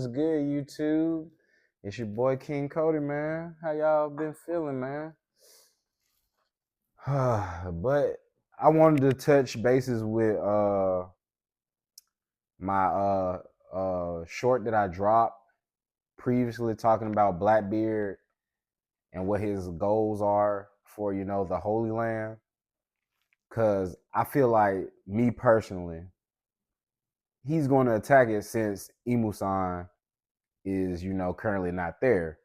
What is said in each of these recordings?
What's good, YouTube? It's your boy King Cody, man. How y'all been feeling, man? But I wanted to touch bases with my short that I dropped previously, talking about Blackbeard and what his goals are for the Holy Land. Cause I feel like, me personally, he's going to attack it since Imusan is currently not there.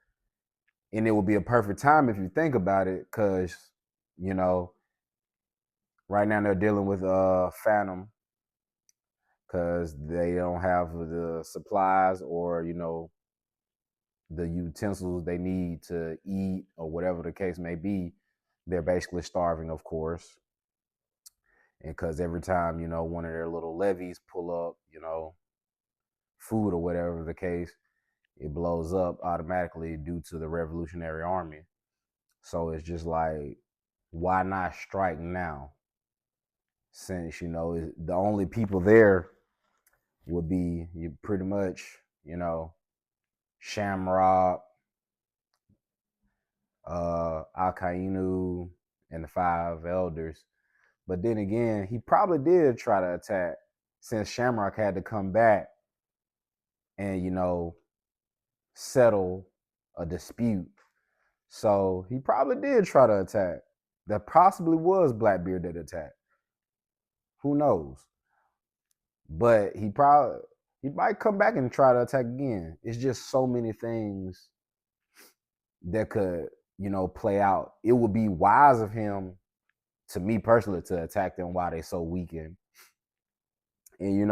And it would be a perfect time if you think about it, because you know right now they're dealing with Phantom, because they don't have the supplies or the utensils they need to eat, or whatever the case may be. They're basically starving, of course, and because every time one of their little levees pull up food or whatever the case, it blows up automatically due to the Revolutionary Army. So it's just like, why not strike now? Since the only people there would be you pretty much Shamrock, Akainu, and the five elders. But then again, he probably did try to attack, since Shamrock had to come back and settle a dispute. So he probably did try to attack. That possibly was Blackbeard that attacked. Who knows? But he might come back and try to attack again. It's just so many things that could play out. It would be wise of him, to me personally, to attack them while they're so weakened. And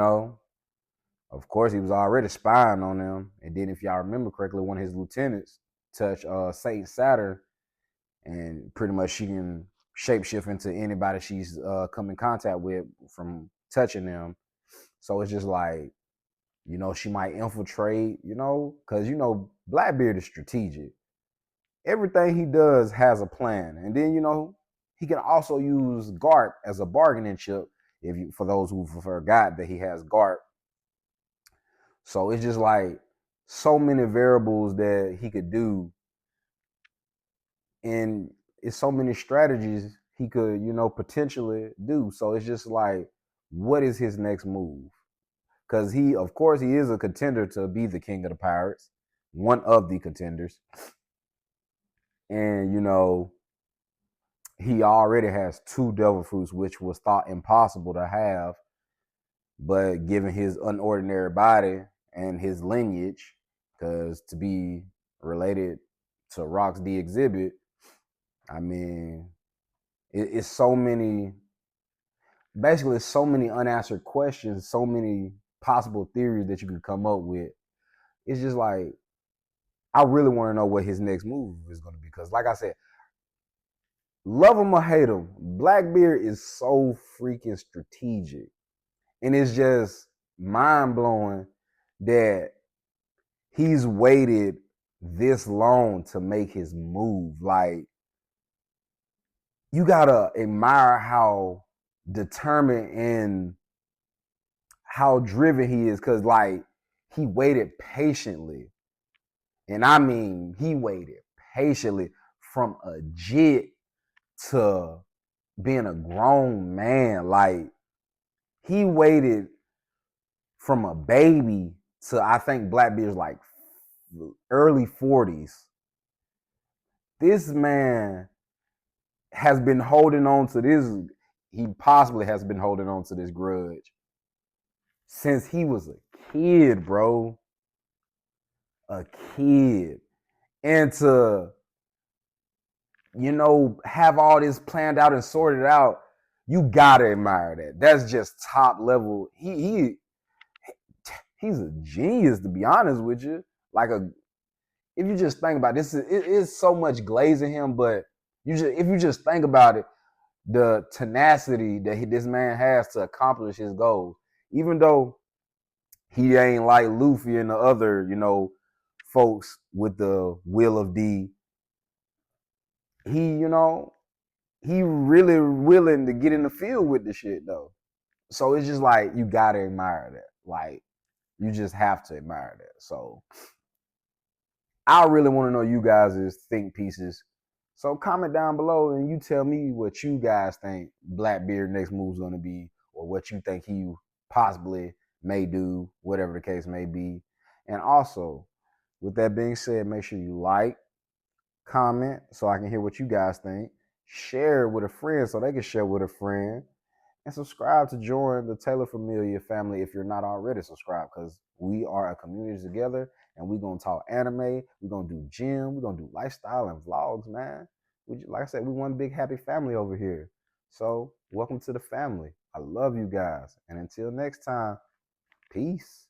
of course, he was already spying on them. And then, if y'all remember correctly, one of his lieutenants touched Saint Saturn, and pretty much she can shapeshift into anybody she's come in contact with from touching them. So it's just like, she might infiltrate, because Blackbeard is strategic. Everything he does has a plan. And then, he can also use Garp as a bargaining chip, for those who forgot that he has Garp. So it's just like so many variables that he could do. And it's so many strategies he could, potentially do. So it's just like, what is his next move? Because of course, he is a contender to be the king of the pirates, one of the contenders. And, he already has 2 devil fruits, which was thought impossible to have. But given his unordinary body and his lineage, because to be related to Rox the Exhibit, I mean, it's so many, basically so many unanswered questions, so many possible theories that you could come up with. It's just like, I really want to know what his next move is going to be. Because like I said, love him or hate him, Blackbeard is so freaking strategic. And it's just mind-blowing that he's waited this long to make his move. Like, you gotta admire how determined and how driven he is, because like, he waited patiently. And I mean, he waited patiently from a jit to being a grown man. Like, he waited from a baby to, I think Blackbeard's like early 40s. This man has been holding on to this. He possibly has been holding on to this grudge since he was a kid, bro. A kid. And to, have all this planned out and sorted out, you gotta admire that. That's just top level. He's a genius, to be honest with you. Like, if you just think about this, it is so much glaze in him. But if you just think about it, the tenacity that this man has to accomplish his goals, even though he ain't like Luffy and the other, folks with the will of D. He really willing to get in the field with the shit though. So it's just like, you gotta admire that. Like, You just have to admire that. So I really want to know you guys' think pieces. So comment down below and you tell me what you guys think Blackbeard next move is going to be, or what you think he possibly may do, whatever the case may be. And also, with that being said, make sure you like, comment so I can hear what you guys think. Share it with a friend so they can share with a friend. And subscribe to join the Taylor Familia family if you're not already subscribed, because we are a community together and we're going to talk anime. We're going to do gym. We're going to do lifestyle and vlogs, man. Like I said, we one big happy family over here. So welcome to the family. I love you guys. And until next time, peace.